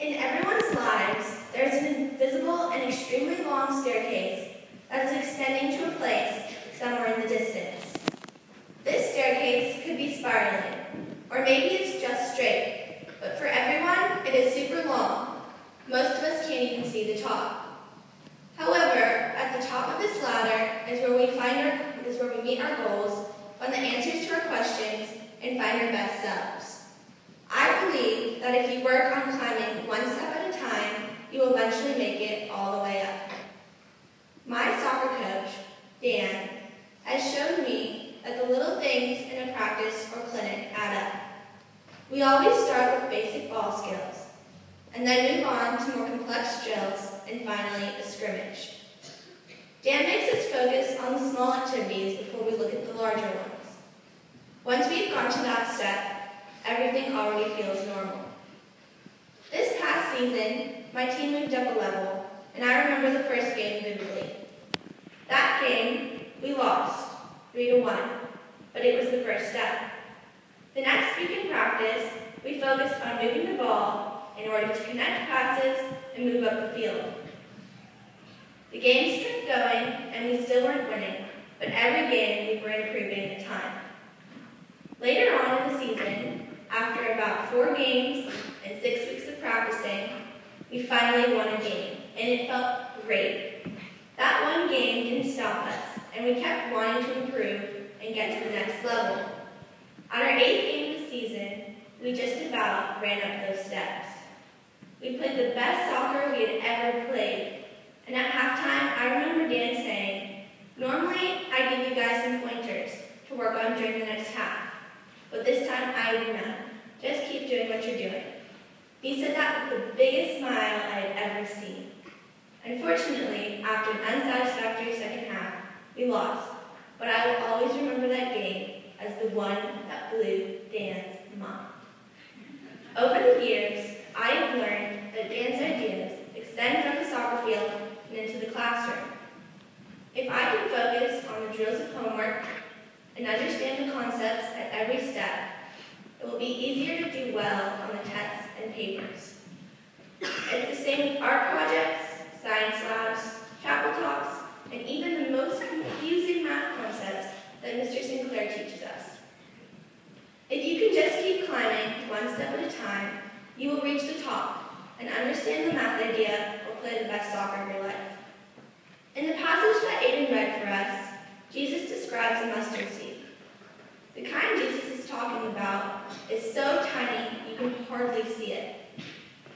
In everyone's lives, there is an invisible and extremely long staircase that is extending to a place somewhere in the distance. This staircase could be spiraling, or maybe it's just straight, but for everyone, it is super long. Most of us can't even see the top. However, at the top of this ladder is where we meet our goals, find the answers to our questions, and find our best selves. I believe that if you work on climbing one step at a time, you will eventually make it all the way up. My soccer coach, Dan, has shown me that the little things in a practice or clinic add up. We always start with basic ball skills, and then move on to more complex drills, and finally a scrimmage. Dan makes us focus on the small activities before we look at the larger ones. Once we've gone to that step, everything already feels normal. This past season, my team moved up a level, and I remember the first game vividly. That game, we lost, 3-1, but it was the first step. The next week in practice, we focused on moving the ball in order to connect passes and move up the field. The games kept going, and we still weren't winning, but every game we were improving a ton. Later on in the season, after about 4 games and 6 weeks of practicing, we finally won a game, and it felt great. That one game didn't stop us, and we kept wanting to improve and get to the next level. On our 8th game of the season, we just about ran up those steps. We played the best soccer we had ever played, and at halftime, I remember Dan saying, "Normally, I give you guys some pointers to work on during the next half, but this time I do none. Just keep doing what you're doing." He said that with the biggest smile I had ever seen. Unfortunately, after an unsatisfactory second half, we lost, but I will always remember that game as the one that blew Dan's mind. Over the years, I have learned that Dan's ideas extend from the soccer field and into the classroom. If I can focus on the drills of homework and understand the concepts at every step, it will be easier to do well on the tests and papers. It's the same with art projects, science labs, chapel talks, and even the most confusing math concepts that Mr. Sinclair teaches us. If you can just keep climbing one step at a time, you will reach the top and understand the math idea or play the best soccer of your life. In the passage that Aiden read for us, Jesus describes a mustard seed. The kind Jesus is talking about is so tiny you can hardly see it.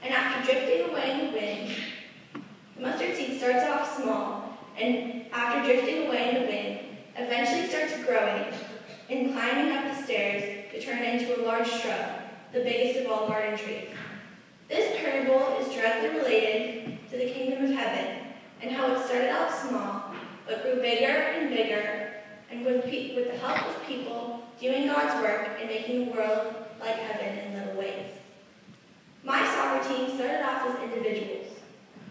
And after drifting away in the wind, the mustard seed starts off small, and after drifting away in the wind, eventually starts growing and climbing up the stairs to turn into a large shrub, the biggest of all garden trees. This parable is directly related to the kingdom of heaven and how it started out small, but grew bigger and bigger, and with the help of people doing God's work and making the world like heaven in little ways. My soccer team started off as individuals,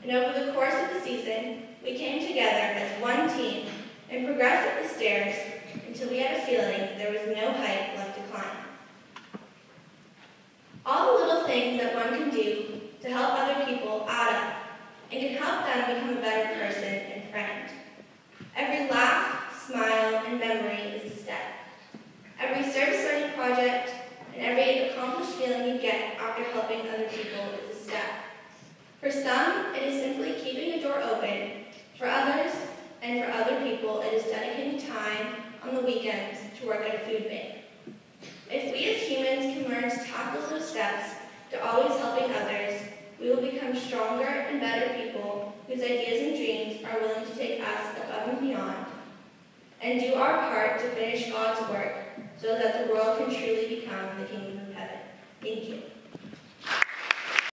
and over the course of the season, we came together as one team and progressed up the stairs until we had a feeling there was no height left to climb. All the little things that one can do to help other people add up and can help them become a better person and friend. Every laugh, smile, and memory is a step. Every service learning project and every accomplished feeling you get after helping other people is a step. For some, it is simply keeping a door open. For others, and for other people, it is dedicating time on the weekends to work at a food bank. If we as humans can learn to tackle those steps to always helping others, we will become stronger and better people whose ideas and dreams are willing to take us above and beyond, and do our part to finish God's work so that the world can truly become the kingdom of heaven. Thank you.